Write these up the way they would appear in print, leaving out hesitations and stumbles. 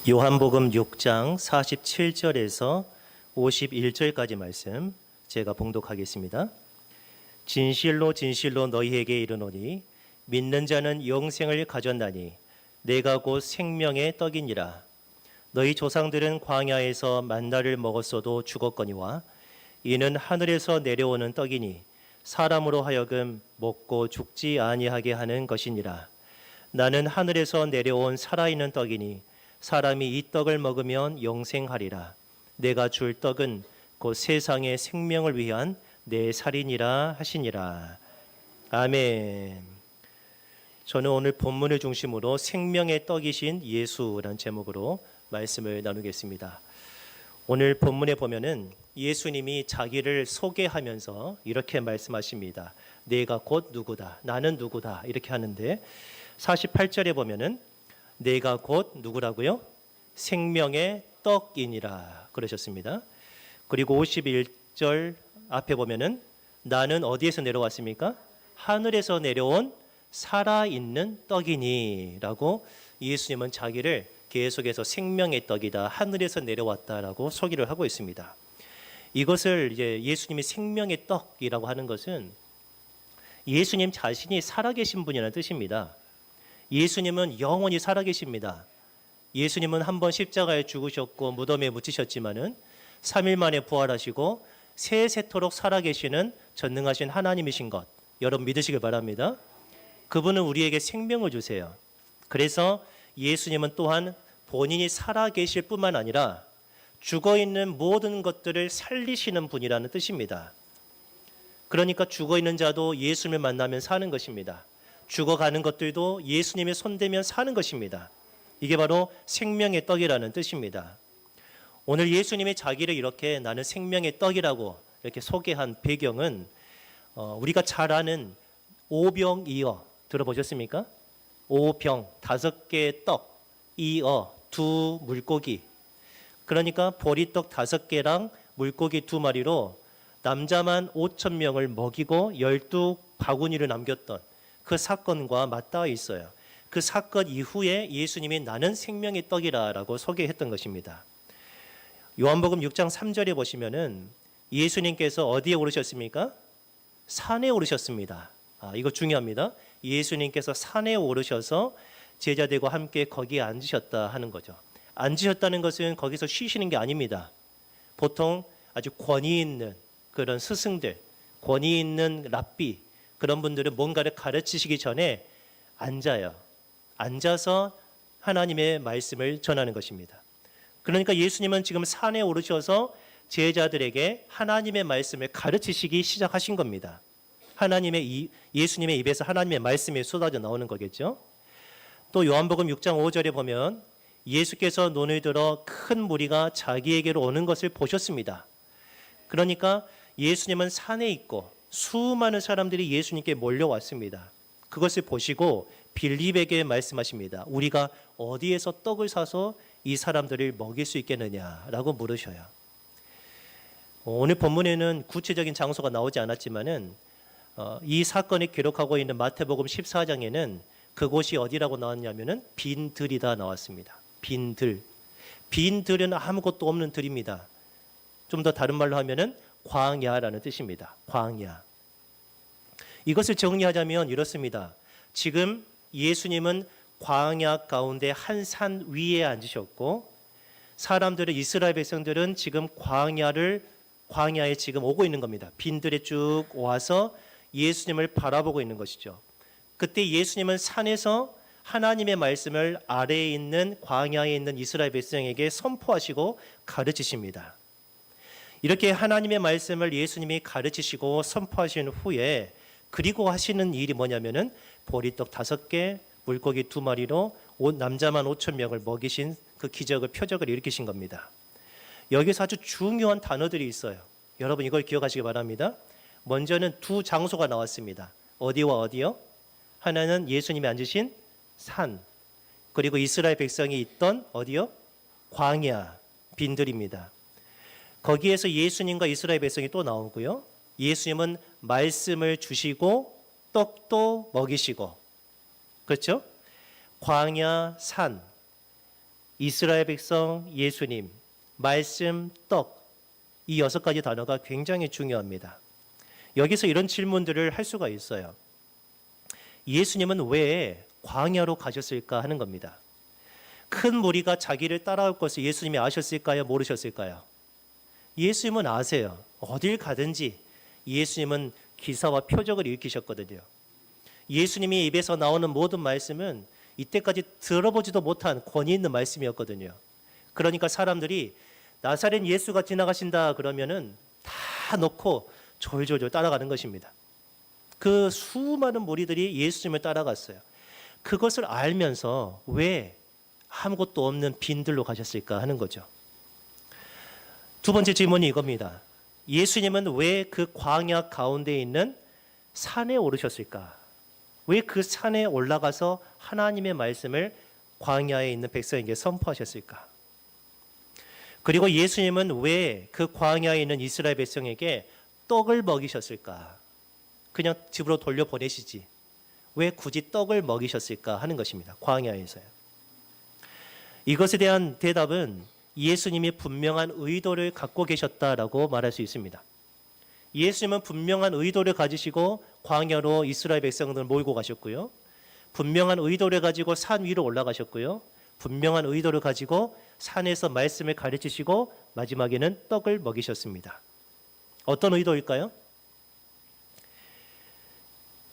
요한복음 6장 47절에서 51절까지 말씀 제가 봉독하겠습니다. 진실로 진실로 너희에게 이르노니 믿는 자는 영생을 가졌나니 내가 곧 생명의 떡이니라. 너희 조상들은 광야에서 만나를 먹었어도 죽었거니와 이는 하늘에서 내려오는 떡이니 사람으로 하여금 먹고 죽지 아니하게 하는 것이니라. 나는 하늘에서 내려온 살아있는 떡이니 사람이 이 떡을 먹으면 영생하리라. 내가 줄 떡은 곧 세상의 생명을 위한 내 살이니라 하시니라. 아멘. 저는 오늘 본문을 중심으로 생명의 떡이신 예수라는 제목으로 말씀을 나누겠습니다. 오늘 본문에 보면은 예수님이 자기를 소개하면서 이렇게 말씀하십니다. 내가 곧 누구다. 나는 누구다. 이렇게 하는데 48절에 보면은 내가 곧 누구라고요? 생명의 떡이니라 그러셨습니다. 그리고 51절 앞에 보면은 나는 어디에서 내려왔습니까? 하늘에서 내려온 살아있는 떡이니 라고 예수님은 자기를 계속해서 생명의 떡이다, 하늘에서 내려왔다라고 소개를 하고 있습니다. 이것을 이제 예수님이 생명의 떡이라고 하는 것은 예수님 자신이 살아계신 분이라는 뜻입니다. 예수님은 영원히 살아계십니다. 예수님은 한번 십자가에 죽으셨고 무덤에 묻히셨지만은 3일 만에 부활하시고 세세토록 살아계시는 전능하신 하나님이신 것 여러분 믿으시길 바랍니다. 그분은 우리에게 생명을 주세요. 그래서 예수님은 또한 본인이 살아계실 뿐만 아니라 죽어있는 모든 것들을 살리시는 분이라는 뜻입니다. 그러니까 죽어있는 자도 예수님을 만나면 사는 것입니다. 죽어가는 것들도 예수님의 손대면 사는 것입니다. 이게 바로 생명의 떡이라는 뜻입니다. 오늘 예수님이 자기를 이렇게 나는 생명의 떡이라고 이렇게 소개한 배경은 우리가 잘 아는 오병이어 들어보셨습니까? 오병, 5개의 떡, 이어, 2 물고기. 그러니까 보리떡 5개랑 물고기 2마리로 남자만 5,000명을 먹이고 12바구니를 남겼던 그 사건과 맞닿아 있어요. 그 사건 이후에 예수님이 나는 생명의 떡이라고 소개했던 것입니다. 요한복음 6장 3절에 보시면은 예수님께서 어디에 오르셨습니까? 산에 오르셨습니다. 이거 중요합니다. 예수님께서 산에 오르셔서 제자들과 함께 거기에 앉으셨다 하는 거죠. 앉으셨다는 것은 거기서 쉬시는 게 아닙니다. 보통 아주 권위 있는 그런 스승들, 권위 있는 랍비 그런 분들은 뭔가를 가르치시기 전에 앉아요. 앉아서 하나님의 말씀을 전하는 것입니다. 그러니까 예수님은 지금 산에 오르셔서 제자들에게 하나님의 말씀을 가르치시기 시작하신 겁니다. 예수님의 입에서 하나님의 말씀이 쏟아져 나오는 거겠죠. 또 요한복음 6장 5절에 보면 예수께서 눈을 들어 큰 무리가 자기에게로 오는 것을 보셨습니다. 그러니까 예수님은 산에 있고 수많은 사람들이 예수님께 몰려왔습니다. 그것을 보시고 빌립에게 말씀하십니다. 우리가 어디에서 떡을 사서 이 사람들을 먹일 수 있겠느냐라고 물으셔요. 오늘 본문에는 구체적인 장소가 나오지 않았지만은 이 사건을 기록하고 있는 마태복음 14장에는 그곳이 어디라고 나왔냐면은 빈 들이다 나왔습니다. 빈 들. 빈 들은 아무것도 없는 들입니다. 좀 더 다른 말로 하면은 광야라는 뜻입니다. 광야. 이것을 정리하자면 이렇습니다. 지금 예수님은 광야 가운데 한 산 위에 앉으셨고 사람들은 이스라엘 백성들은 지금 광야에 지금 오고 있는 겁니다. 빈들에 쭉 와서 예수님을 바라보고 있는 것이죠. 그때 예수님은 산에서 하나님의 말씀을 아래에 있는 광야에 있는 이스라엘 백성에게 선포하시고 가르치십니다. 이렇게 하나님의 말씀을 예수님이 가르치시고 선포하신 후에 그리고 하시는 일이 뭐냐면은 보리떡 5개, 물고기 2마리로 남자만 5,000명을 먹이신 그 기적을 표적을 일으키신 겁니다. 여기서 아주 중요한 단어들이 있어요. 여러분 이걸 기억하시기 바랍니다. 먼저는 2 장소가 나왔습니다. 어디와 어디요? 하나는 예수님이 앉으신 산, 그리고 이스라엘 백성이 있던 어디요? 광야, 빈들입니다. 거기에서 예수님과 이스라엘 백성이 또 나오고요. 예수님은 말씀을 주시고 떡도 먹이시고, 그렇죠? 광야, 산, 이스라엘 백성, 예수님, 말씀, 떡, 이 6가지 단어가 굉장히 중요합니다. 여기서 이런 질문들을 할 수가 있어요. 예수님은 왜 광야로 가셨을까 하는 겁니다. 큰 무리가 자기를 따라올 것을 예수님이 아셨을까요? 모르셨을까요? 예수님은 아세요. 어딜 가든지 예수님은 기사와 표적을 일으키셨거든요. 예수님이 입에서 나오는 모든 말씀은 이때까지 들어보지도 못한 권위 있는 말씀이었거든요. 그러니까 사람들이 나사렛 예수가 지나가신다 그러면은 다 놓고 졸졸졸 따라가는 것입니다. 그 수많은 무리들이 예수님을 따라갔어요. 그것을 알면서 왜 아무것도 없는 빈들로 가셨을까 하는 거죠. 두 번째 질문이 이겁니다. 예수님은 왜 그 광야 가운데 있는 산에 오르셨을까? 왜 그 산에 올라가서 하나님의 말씀을 광야에 있는 백성에게 선포하셨을까? 그리고 예수님은 왜 그 광야에 있는 이스라엘 백성에게 떡을 먹이셨을까? 그냥 집으로 돌려보내시지. 왜 굳이 떡을 먹이셨을까 하는 것입니다. 광야에서요. 이것에 대한 대답은 예수님이 분명한 의도를 갖고 계셨다라고 말할 수 있습니다. 예수님은 분명한 의도를 가지시고 광야로 이스라엘 백성들을 몰고 가셨고요. 분명한 의도를 가지고 산 위로 올라가셨고요. 분명한 의도를 가지고 산에서 말씀을 가르치시고 마지막에는 떡을 먹이셨습니다. 어떤 의도일까요?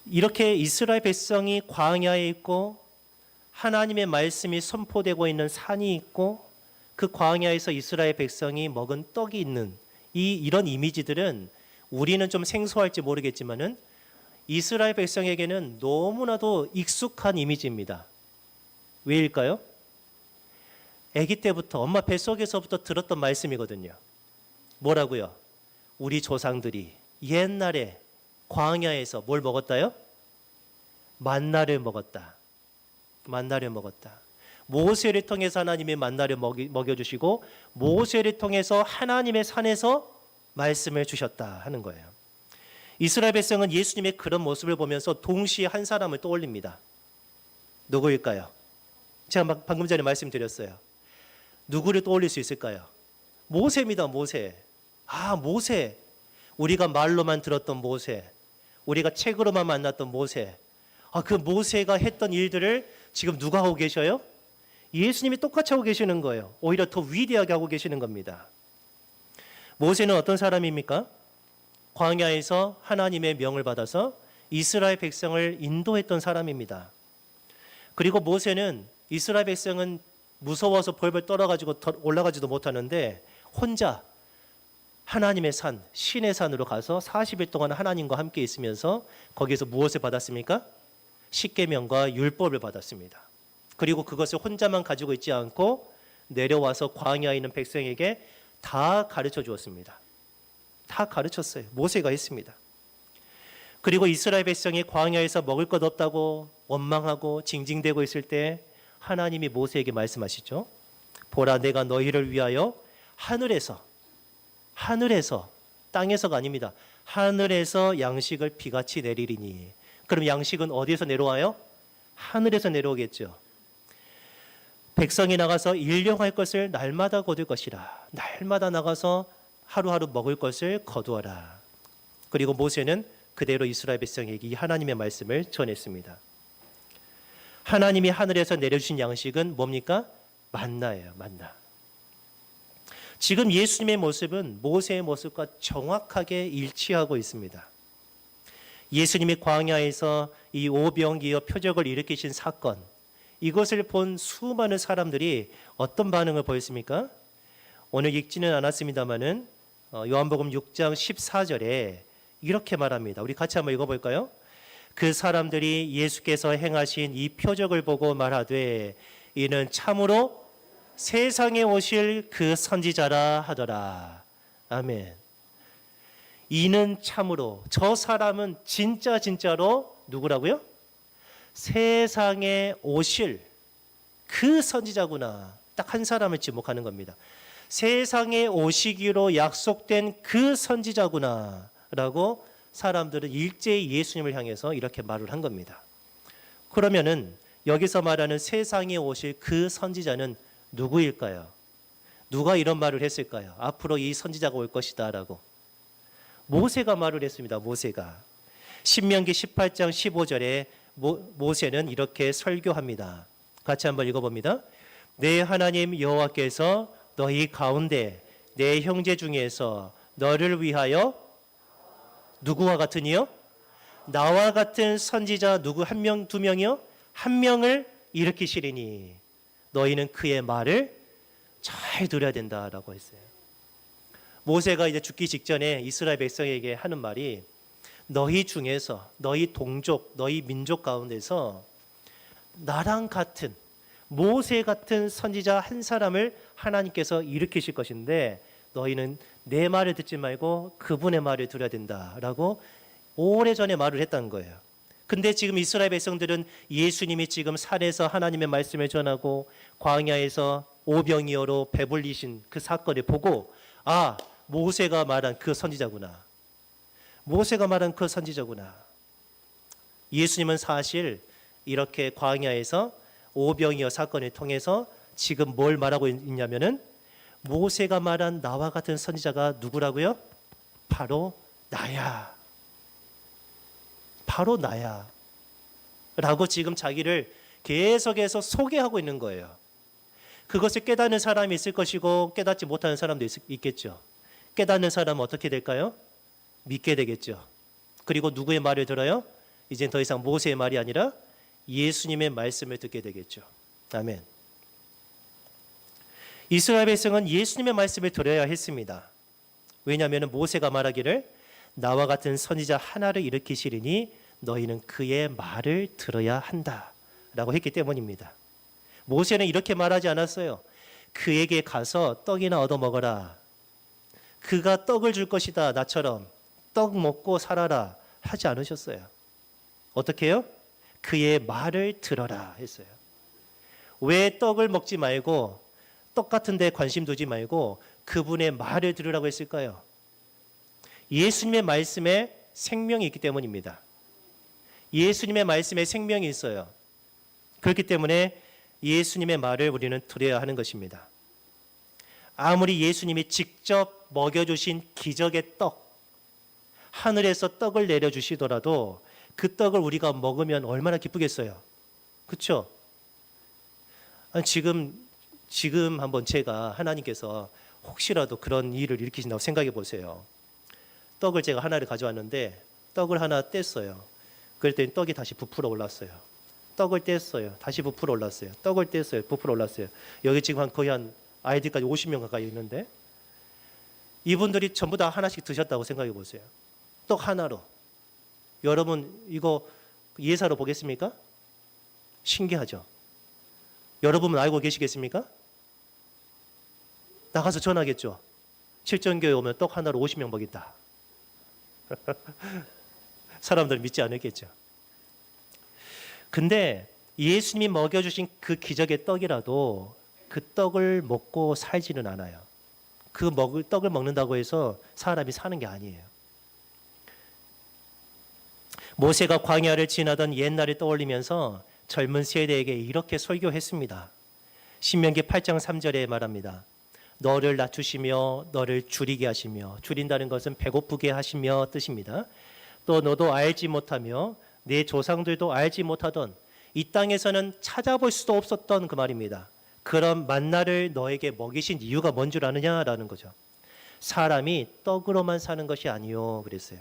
이렇게 이스라엘 백성이 광야에 있고 하나님의 말씀이 선포되고 있는 산이 있고 그 광야에서 이스라엘 백성이 먹은 떡이 있는 이런 이미지들은 우리는 좀 생소할지 모르겠지만은 이스라엘 백성에게는 너무나도 익숙한 이미지입니다. 왜일까요? 아기 때부터 엄마 뱃속에서부터 들었던 말씀이거든요. 뭐라고요? 우리 조상들이 옛날에 광야에서 뭘 먹었다요? 만나를 먹었다. 만나를 먹었다. 모세를 통해서 하나님이 만나를 먹여주시고 모세를 통해서 하나님의 산에서 말씀을 주셨다 하는 거예요. 이스라엘 백성은 예수님의 그런 모습을 보면서 동시에 한 사람을 떠올립니다. 누구일까요? 제가 방금 전에 말씀드렸어요. 누구를 떠올릴 수 있을까요? 모세입니다. 모세. 모세. 우리가 말로만 들었던 모세. 우리가 책으로만 만났던 모세. 그 모세가 했던 일들을 지금 누가 하고 계셔요? 예수님이 똑같이 하고 계시는 거예요. 오히려 더 위대하게 하고 계시는 겁니다. 모세는 어떤 사람입니까? 광야에서 하나님의 명을 받아서 이스라엘 백성을 인도했던 사람입니다. 그리고 모세는 이스라엘 백성은 무서워서 벌벌 떨어가지고 올라가지도 못하는데 혼자 하나님의 산, 신의 산으로 가서 40일 동안 하나님과 함께 있으면서 거기에서 무엇을 받았습니까? 십계명과 율법을 받았습니다. 그리고 그것을 혼자만 가지고 있지 않고 내려와서 광야에 있는 백성에게 다 가르쳐 주었습니다. 다 가르쳤어요. 모세가 했습니다. 그리고 이스라엘 백성이 광야에서 먹을 것 없다고 원망하고 징징대고 있을 때 하나님이 모세에게 말씀하시죠. 보라, 내가 너희를 위하여 하늘에서 땅에서가 아닙니다. 하늘에서 양식을 비같이 내리리니. 그럼 양식은 어디에서 내려와요? 하늘에서 내려오겠죠. 백성이 나가서 일용할 것을 날마다 거둘 것이라. 날마다 나가서 하루하루 먹을 것을 거두어라. 그리고 모세는 그대로 이스라엘 백성에게 이 하나님의 말씀을 전했습니다. 하나님이 하늘에서 내려주신 양식은 뭡니까? 만나예요. 만나. 지금 예수님의 모습은 모세의 모습과 정확하게 일치하고 있습니다. 예수님이 광야에서 이 오병이어 표적을 일으키신 사건, 이것을 본 수많은 사람들이 어떤 반응을 보였습니까? 오늘 읽지는 않았습니다마는 요한복음 6장 14절에 이렇게 말합니다. 우리 같이 한번 읽어볼까요? 그 사람들이 예수께서 행하신 이 표적을 보고 말하되 이는 참으로 세상에 오실 그 선지자라 하더라. 아멘. 이는 참으로, 저 사람은 진짜로 누구라고요? 세상에 오실 그 선지자구나. 딱 한 사람을 지목하는 겁니다. 세상에 오시기로 약속된 그 선지자구나 라고 사람들은 일제히 예수님을 향해서 이렇게 말을 한 겁니다. 그러면은 여기서 말하는 세상에 오실 그 선지자는 누구일까요? 누가 이런 말을 했을까요? 앞으로 이 선지자가 올 것이다 라고. 모세가 말을 했습니다. 모세가. 신명기 18장 15절에 모세는 이렇게 설교합니다. 같이 한번 읽어봅니다. 내 하나님 여호와께서 너희 가운데 내 형제 중에서 너를 위하여 누구와 같으니요? 나와 같은 선지자 누구 한 명, 두 명이요? 한 명을 일으키시리니 너희는 그의 말을 잘 들어야 된다라고 했어요. 모세가 이제 죽기 직전에 이스라엘 백성에게 하는 말이 너희 중에서 너희 동족, 너희 민족 가운데서 나랑 같은 모세 같은 선지자 한 사람을 하나님께서 일으키실 것인데 너희는 내 말을 듣지 말고 그분의 말을 들어야 된다라고 오래전에 말을 했다는 거예요. 근데 지금 이스라엘 백성들은 예수님이 지금 산에서 하나님의 말씀을 전하고 광야에서 오병이어로 배불리신 그 사건을 보고 아, 모세가 말한 그 선지자구나. 모세가 말한 그 선지자구나. 예수님은 사실 이렇게 광야에서 오병이어 사건을 통해서 지금 뭘 말하고 있냐면은 모세가 말한 나와 같은 선지자가 누구라고요? 바로 나야. 바로 나야. 라고 지금 자기를 계속해서 소개하고 있는 거예요. 그것을 깨닫는 사람이 있을 것이고 깨닫지 못하는 사람도 있겠죠. 깨닫는 사람은 어떻게 될까요? 믿게 되겠죠. 그리고 누구의 말을 들어요? 이젠 더 이상 모세의 말이 아니라 예수님의 말씀을 듣게 되겠죠. 아멘. 이스라엘 백성은 예수님의 말씀을 들어야 했습니다. 왜냐하면 모세가 말하기를 나와 같은 선지자 하나를 일으키시리니 너희는 그의 말을 들어야 한다라고 했기 때문입니다. 모세는 이렇게 말하지 않았어요. 그에게 가서 떡이나 얻어 먹어라. 그가 떡을 줄 것이다. 나처럼 떡 먹고 살아라 하지 않으셨어요. 어떻게 해요? 그의 말을 들어라 했어요. 왜 떡을 먹지 말고 떡 같은 데 관심 두지 말고 그분의 말을 들으라고 했을까요? 예수님의 말씀에 생명이 있기 때문입니다. 예수님의 말씀에 생명이 있어요. 그렇기 때문에 예수님의 말을 우리는 들어야 하는 것입니다. 아무리 예수님이 직접 먹여주신 기적의 떡, 하늘에서 떡을 내려주시더라도 그 떡을 우리가 먹으면 얼마나 기쁘겠어요. 그렇죠? 지금 한번 제가 하나님께서 혹시라도 그런 일을 일으키신다고 생각해 보세요. 떡을 제가 하나를 가져왔는데 떡을 하나 뗐어요. 그랬더니 떡이 다시 부풀어 올랐어요. 떡을 뗐어요. 다시 부풀어 올랐어요. 떡을 뗐어요. 부풀어 올랐어요. 여기 지금 거의 한 아이들까지 50명 가까이 있는데 이분들이 전부 다 하나씩 드셨다고 생각해 보세요. 떡 하나로. 여러분 이거 예사로 보겠습니까? 신기하죠? 여러분은 알고 계시겠습니까? 나가서 전하겠죠. 칠전교회 오면 떡 하나로 50명 먹인다. 사람들은 믿지 않겠죠. 근데 예수님이 먹여주신 그 기적의 떡이라도 그 떡을 먹고 살지는 않아요. 그 떡을 먹는다고 해서 사람이 사는 게 아니에요. 모세가 광야를 지나던 옛날을 떠올리면서 젊은 세대에게 이렇게 설교했습니다. 신명기 8장 3절에 말합니다. 너를 낮추시며 너를 줄이게 하시며, 줄인다는 것은 배고프게 하시며 뜻입니다. 또 너도 알지 못하며 내 조상들도 알지 못하던 이 땅에서는 찾아볼 수도 없었던 그 말입니다. 그런 만나를 너에게 먹이신 이유가 뭔 줄 아느냐라는 거죠. 사람이 떡으로만 사는 것이 아니요 그랬어요.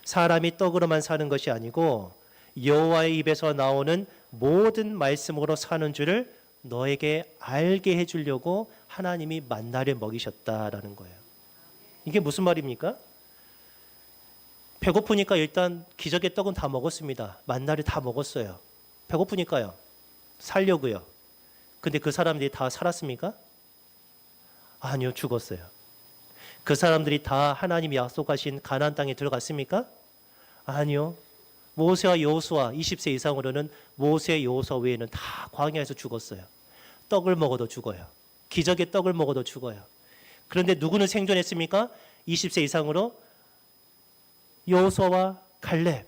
사람이 떡으로만 사는 것이 아니고 여호와의 입에서 나오는 모든 말씀으로 사는 줄을 너에게 알게 해주려고 하나님이 만나를 먹이셨다라는 거예요. 이게 무슨 말입니까? 배고프니까 일단 기적의 떡은 다 먹었습니다. 만나를 다 먹었어요. 배고프니까요. 살려고요. 근데 그 사람들이 다 살았습니까? 아니요, 죽었어요. 그 사람들이 다 하나님이 약속하신 가나안 땅에 들어갔습니까? 아니요. 모세와 여호수아 20세 이상으로는 모세 여호수아 외에는 다 광야에서 죽었어요. 떡을 먹어도 죽어요. 기적의 떡을 먹어도 죽어요. 그런데 누구는 생존했습니까? 20세 이상으로 여호수아와 갈렙,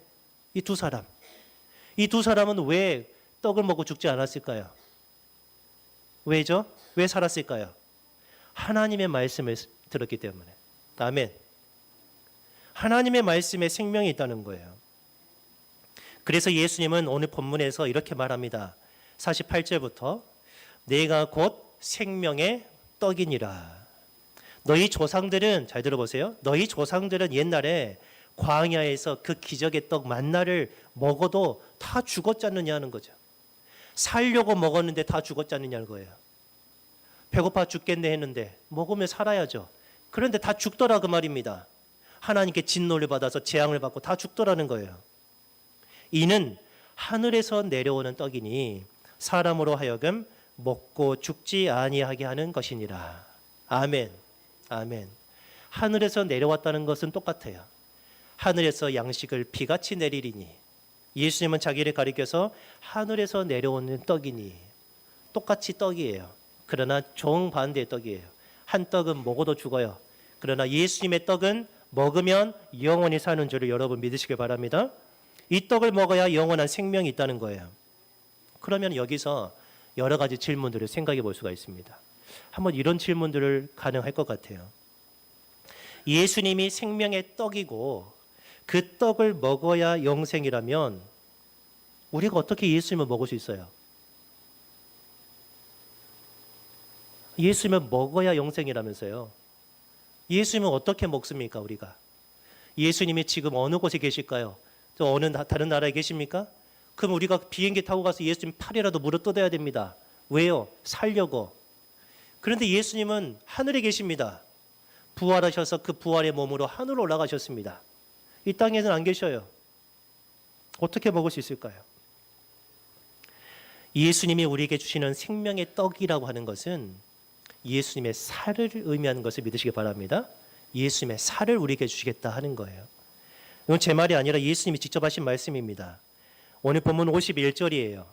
이 두 사람. 이 두 사람은 왜 떡을 먹고 죽지 않았을까요? 왜죠? 왜 살았을까요? 하나님의 말씀을 들었기 때문에. 아멘. 하나님의 말씀에 생명이 있다는 거예요. 그래서 예수님은 오늘 본문에서 이렇게 말합니다. 48절부터 내가 곧 생명의 떡이니라. 너희 조상들은, 잘 들어보세요. 너희 조상들은 옛날에 광야에서 그 기적의 떡 만나를 먹어도 다 죽었지 않느냐는 거죠. 살려고 먹었는데 다 죽었지 않느냐는 거예요. 배고파 죽겠네 했는데 먹으면 살아야죠. 그런데 다 죽더라 그 말입니다. 하나님께 진노를 받아서 재앙을 받고 다 죽더라는 거예요. 이는 하늘에서 내려오는 떡이니 사람으로 하여금 먹고 죽지 아니하게 하는 것이니라. 아멘. 아멘. 하늘에서 내려왔다는 것은 똑같아요. 하늘에서 양식을 비같이 내리리니. 예수님은 자기를 가리켜서 하늘에서 내려오는 떡이니. 똑같이 떡이에요. 그러나 정반대의 떡이에요. 한 떡은 먹어도 죽어요. 그러나 예수님의 떡은 먹으면 영원히 사는 줄을 여러분 믿으시길 바랍니다. 이 떡을 먹어야 영원한 생명이 있다는 거예요. 그러면 여기서 여러 가지 질문들을 생각해 볼 수가 있습니다. 한번 이런 질문들을 가능할 것 같아요. 예수님이 생명의 떡이고 그 떡을 먹어야 영생이라면 우리가 어떻게 예수님을 먹을 수 있어요? 예수님을 먹어야 영생이라면서요. 예수님은 어떻게 먹습니까, 우리가? 예수님이 지금 어느 곳에 계실까요? 또 어느 다른 나라에 계십니까? 그럼 우리가 비행기 타고 가서 예수님 팔이라도 물어뜯어야 됩니다. 왜요? 살려고. 그런데 예수님은 하늘에 계십니다. 부활하셔서 그 부활의 몸으로 하늘로 올라가셨습니다. 이 땅에는 안 계셔요. 어떻게 먹을 수 있을까요? 예수님이 우리에게 주시는 생명의 떡이라고 하는 것은 예수님의 살을 의미하는 것을 믿으시기 바랍니다. 예수님의 살을 우리에게 주시겠다 하는 거예요. 이건 제 말이 아니라 예수님이 직접 하신 말씀입니다. 오늘 본문 51절이에요.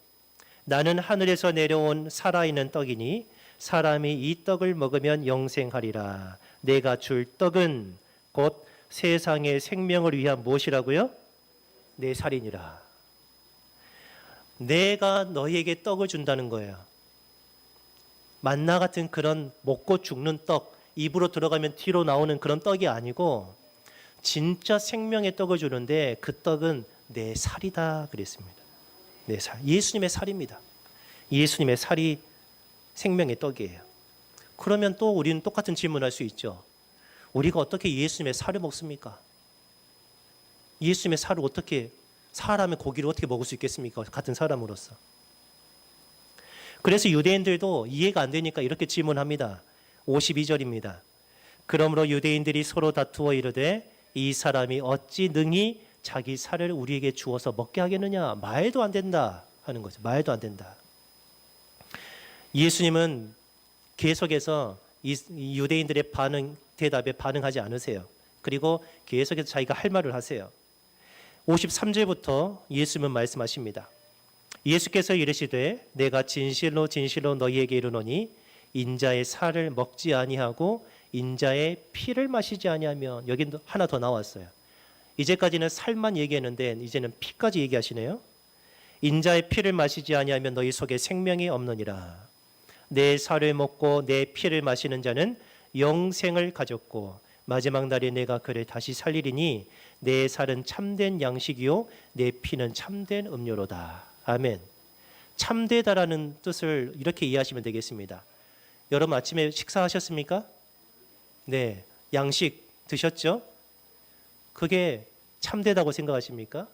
나는 하늘에서 내려온 살아있는 떡이니 사람이 이 떡을 먹으면 영생하리라. 내가 줄 떡은 곧 세상의 생명을 위한 무엇이라고요? 내 살이니라. 내가 너희에게 떡을 준다는 거예요. 만나 같은 그런 먹고 죽는 떡, 입으로 들어가면 뒤로 나오는 그런 떡이 아니고 진짜 생명의 떡을 주는데 그 떡은 내 살이다 그랬습니다. 내 살. 예수님의 살입니다. 예수님의 살이 생명의 떡이에요. 그러면 또 우리는 똑같은 질문을 할 수 있죠. 우리가 어떻게 예수님의 살을 먹습니까? 예수님의 살을 어떻게, 사람의 고기를 어떻게 먹을 수 있겠습니까? 같은 사람으로서. 그래서 유대인들도 이해가 안 되니까 이렇게 질문합니다. 52절입니다. 그러므로 유대인들이 서로 다투어 이르되 이 사람이 어찌 능히 자기 살을 우리에게 주어서 먹게 하겠느냐. 말도 안 된다 하는 거죠. 말도 안 된다. 예수님은 계속해서 이 유대인들의 대답에 반응하지 않으세요. 그리고 계속해서 자기가 할 말을 하세요. 53절부터 예수님은 말씀하십니다. 예수께서 이르시되 내가 진실로 진실로 너희에게 이르노니 인자의 살을 먹지 아니하고 인자의 피를 마시지 아니하면, 여기 하나 더 나왔어요. 이제까지는 살만 얘기했는데 이제는 피까지 얘기하시네요. 인자의 피를 마시지 아니하면 너희 속에 생명이 없느니라. 내 살을 먹고 내 피를 마시는 자는 영생을 가졌고 마지막 날에 내가 그를 다시 살리리니 내 살은 참된 양식이요 내 피는 참된 음료로다. 아멘. 참되다라는 뜻을 이렇게 이해하시면 되겠습니다. 여러분 아침에 식사하셨습니까? 네, 양식 드셨죠? 그게 참되다고 생각하십니까?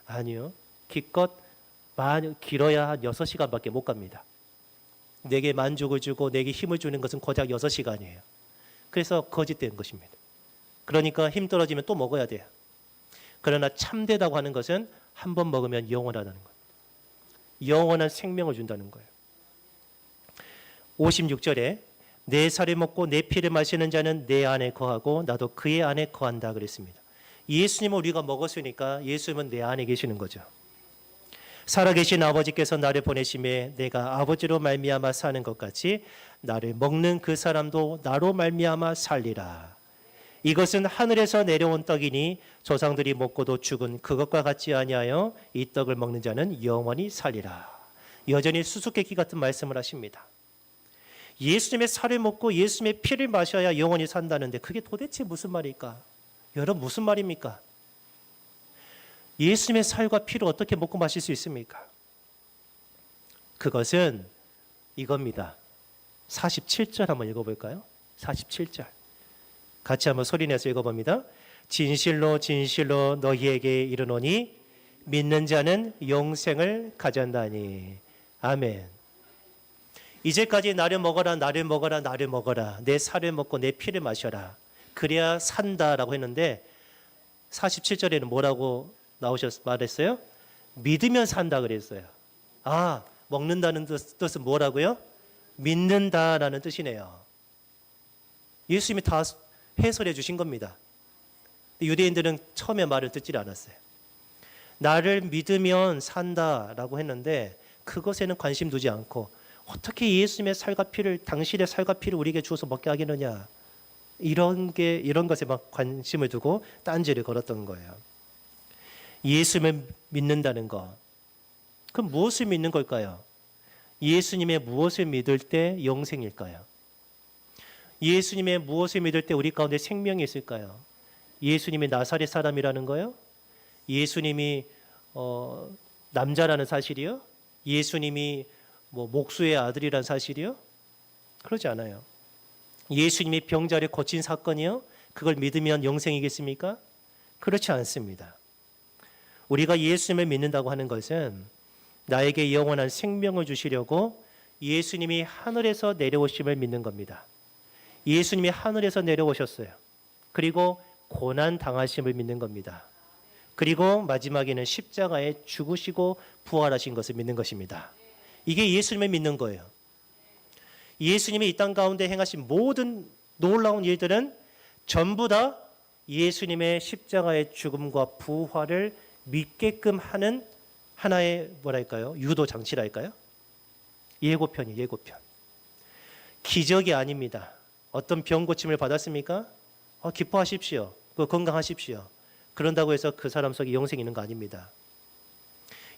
아니요. 기껏 길어야 한 6시간밖에 못 갑니다. 내게 만족을 주고 내게 힘을 주는 것은 고작 6시간이에요. 그래서 거짓된 것입니다. 그러니까 힘 떨어지면 또 먹어야 돼요. 그러나 참되다고 하는 것은 한 번 먹으면 영원하다는 거예요. 영원한 생명을 준다는 거예요. 56절에 내 살을 먹고 내 피를 마시는 자는 내 안에 거하고 나도 그의 안에 거한다 그랬습니다. 예수님을 우리가 먹었으니까 예수님은 내 안에 계시는 거죠. 살아계신 아버지께서 나를 보내심에 내가 아버지로 말미암아 사는 것 같이 나를 먹는 그 사람도 나로 말미암아 살리라. 이것은 하늘에서 내려온 떡이니 조상들이 먹고도 죽은 그것과 같지 아니하여 이 떡을 먹는 자는 영원히 살리라. 여전히 수수께끼 같은 말씀을 하십니다. 예수님의 살을 먹고 예수님의 피를 마셔야 영원히 산다는데 그게 도대체 무슨 말일까? 여러분 무슨 말입니까? 예수님의 살과 피를 어떻게 먹고 마실 수 있습니까? 그것은 이겁니다. 47절 한번 읽어볼까요? 47절 같이 한번 소리내서 읽어봅니다. 진실로 진실로 너희에게 이르노니 믿는 자는 영생을 가졌나니. 아멘. 이제까지 나를 먹어라 나를 먹어라 나를 먹어라 내 살을 먹고 내 피를 마셔라 그래야 산다라고 했는데 47절에는 뭐라고 말했어요? 믿으면 산다 그랬어요. 아, 먹는다는 뜻은 뭐라고요? 믿는다라는 뜻이네요. 예수님이 다 해설해 주신 겁니다. 유대인들은 처음에 말을 듣지 않았어요. 나를 믿으면 산다라고 했는데 그것에는 관심 두지 않고 어떻게 예수님의 살과 피를 당신의 살과 피를 우리에게 주어서 먹게 하겠느냐 이런 것에 막 관심을 두고 딴지를 걸었던 거예요. 예수님을 믿는다는 것, 그럼 무엇을 믿는 걸까요? 예수님의 무엇을 믿을 때 영생일까요? 예수님의 무엇을 믿을 때 우리 가운데 생명이 있을까요? 예수님이 나사렛 사람이라는 거요? 예수님이 남자라는 사실이요? 예수님이 목수의 아들이라는 사실이요? 그러지 않아요. 예수님이 병자를 고친 사건이요? 그걸 믿으면 영생이겠습니까? 그렇지 않습니다. 우리가 예수님을 믿는다고 하는 것은 나에게 영원한 생명을 주시려고 예수님이 하늘에서 내려오심을 믿는 겁니다. 예수님이 하늘에서 내려오셨어요. 그리고 고난 당하심을 믿는 겁니다. 그리고 마지막에는 십자가에 죽으시고 부활하신 것을 믿는 것입니다. 이게 예수님을 믿는 거예요. 예수님이 이 땅 가운데 행하신 모든 놀라운 일들은 전부 다 예수님의 십자가의 죽음과 부활을 믿게끔 하는 하나의 유도 장치랄까요? 예고편이 예고편. 기적이 아닙니다. 어떤 병 고침을 받았습니까? 기뻐하십시오. 건강하십시오. 그런다고 해서 그 사람 속에 영생이 있는 거 아닙니다.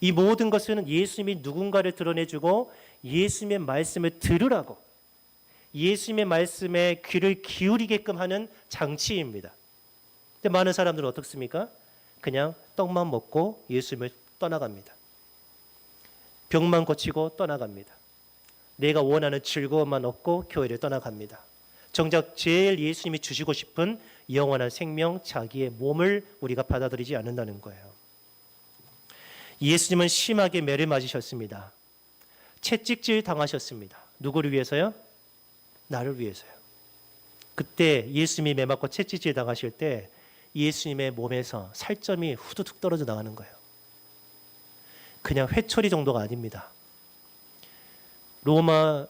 이 모든 것은 예수님이 누군가를 드러내주고 예수님의 말씀을 들으라고 예수님의 말씀에 귀를 기울이게끔 하는 장치입니다. 근데 많은 사람들은 어떻습니까? 그냥 떡만 먹고 예수님을 떠나갑니다. 병만 고치고 떠나갑니다. 내가 원하는 즐거움만 얻고 교회를 떠나갑니다. 정작 제일 예수님이 주시고 싶은 영원한 생명, 자기의 몸을 우리가 받아들이지 않는다는 거예요. 예수님은 심하게 매를 맞으셨습니다. 채찍질 당하셨습니다. 누구를 위해서요? 나를 위해서요. 그때 예수님이 매 맞고 채찍질 당하실 때 예수님의 몸에서 살점이 후두둑 떨어져 나가는 거예요. 그냥 회초리 정도가 아닙니다. 로마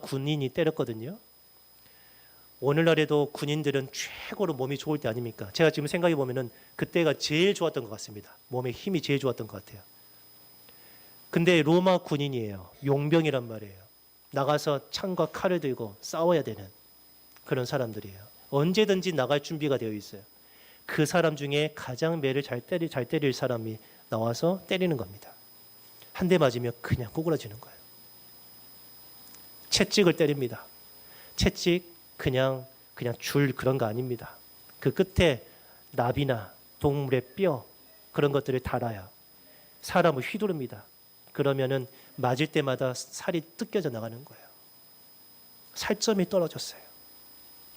군인이 때렸거든요. 오늘날에도 군인들은 최고로 몸이 좋을 때 아닙니까? 제가 지금 생각해 보면은 그때가 제일 좋았던 것 같습니다. 몸에 힘이 제일 좋았던 것 같아요. 근데 로마 군인이에요. 용병이란 말이에요. 나가서 창과 칼을 들고 싸워야 되는 그런 사람들이에요. 언제든지 나갈 준비가 되어 있어요. 그 사람 중에 가장 매를 잘 때릴 사람이 나와서 때리는 겁니다. 한 대 맞으면 그냥 꼬꾸라지는 거예요. 채찍을 때립니다. 채찍 그냥 줄 그런 거 아닙니다. 그 끝에 나비나 동물의 뼈 그런 것들을 달아요. 사람을 휘두릅니다. 그러면은 맞을 때마다 살이 뜯겨져 나가는 거예요. 살점이 떨어졌어요.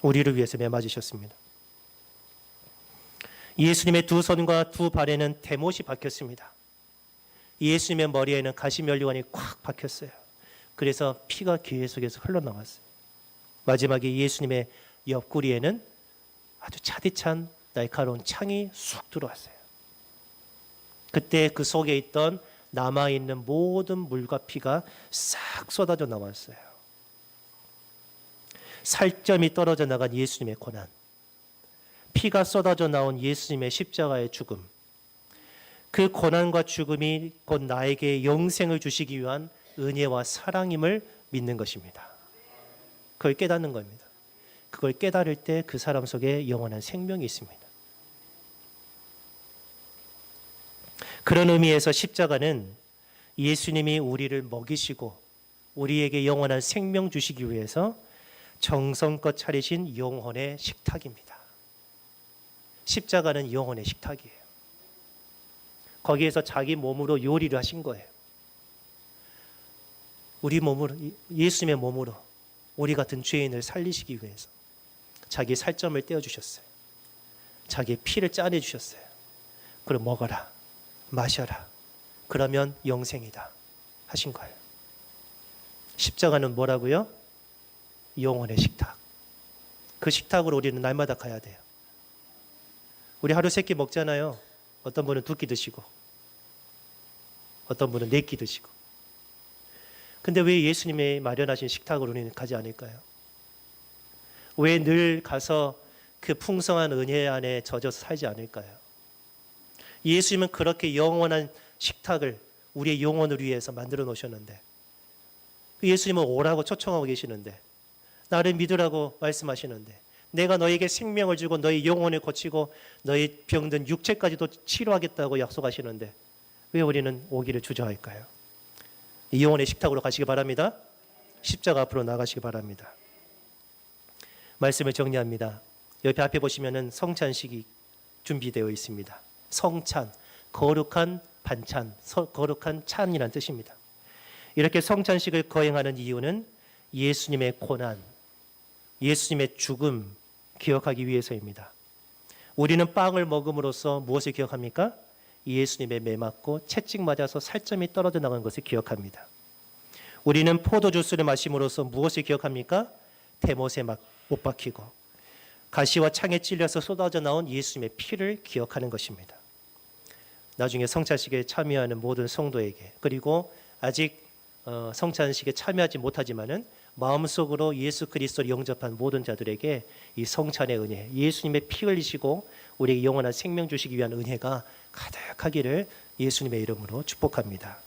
우리를 위해서 매 맞으셨습니다. 예수님의 두 손과 두 발에는 대못이 박혔습니다. 예수님의 머리에는 가시면류관이 콱 박혔어요. 그래서 피가 계속해서 흘러나왔어요. 마지막에 예수님의 옆구리에는 아주 차디찬 날카로운 창이 쑥 들어왔어요. 그때 그 속에 있던 남아있는 모든 물과 피가 싹 쏟아져 나왔어요. 살점이 떨어져 나간 예수님의 고난, 피가 쏟아져 나온 예수님의 십자가의 죽음, 그 고난과 죽음이 곧 나에게 영생을 주시기 위한 은혜와 사랑임을 믿는 것입니다. 그걸 깨닫는 겁니다. 그걸 깨달을 때 그 사람 속에 영원한 생명이 있습니다. 그런 의미에서 십자가는 예수님이 우리를 먹이시고 우리에게 영원한 생명 주시기 위해서 정성껏 차리신 영혼의 식탁입니다. 십자가는 영혼의 식탁이에요. 거기에서 자기 몸으로 요리를 하신 거예요. 우리 몸으로, 예수님의 몸으로 우리 같은 죄인을 살리시기 위해서 자기 살점을 떼어주셨어요. 자기의 피를 짜내주셨어요. 그럼 먹어라, 마셔라, 그러면 영생이다 하신 거예요. 십자가는 뭐라고요? 영혼의 식탁. 그 식탁으로 우리는 날마다 가야 돼요. 우리 하루 3끼 먹잖아요. 어떤 분은 2끼 드시고 어떤 분은 4끼 드시고. 근데 왜 예수님이 마련하신 식탁으로 우리는 가지 않을까요? 왜 늘 가서 그 풍성한 은혜 안에 젖어서 살지 않을까요? 예수님은 그렇게 영원한 식탁을 우리의 영혼을 위해서 만들어 놓으셨는데, 예수님은 오라고 초청하고 계시는데, 나를 믿으라고 말씀하시는데, 내가 너에게 생명을 주고 너의 영혼을 고치고 너의 병든 육체까지도 치료하겠다고 약속하시는데 왜 우리는 오기를 주저할까요? 이 영혼의 식탁으로 가시기 바랍니다. 십자가 앞으로 나가시기 바랍니다. 말씀을 정리합니다. 옆에 앞에 보시면은 성찬식이 준비되어 있습니다. 성찬, 거룩한 반찬, 거룩한 찬이라는 뜻입니다. 이렇게 성찬식을 거행하는 이유는 예수님의 고난, 예수님의 죽음 기억하기 위해서입니다. 우리는 빵을 먹음으로써 무엇을 기억합니까? 예수님의 매 맞고 채찍 맞아서 살점이 떨어져 나간 것을 기억합니다. 우리는 포도주스를 마심으로써 무엇을 기억합니까? 대못에 못 박히고 가시와 창에 찔려서 쏟아져 나온 예수님의 피를 기억하는 것입니다. 나중에 성찬식에 참여하는 모든 성도에게, 그리고 아직 성찬식에 참여하지 못하지만은 마음속으로 예수 그리스도를 영접한 모든 자들에게 이 성찬의 은혜, 예수님의 피 흘리시고 우리에게 영원한 생명 주시기 위한 은혜가 가득하기를 예수님의 이름으로 축복합니다.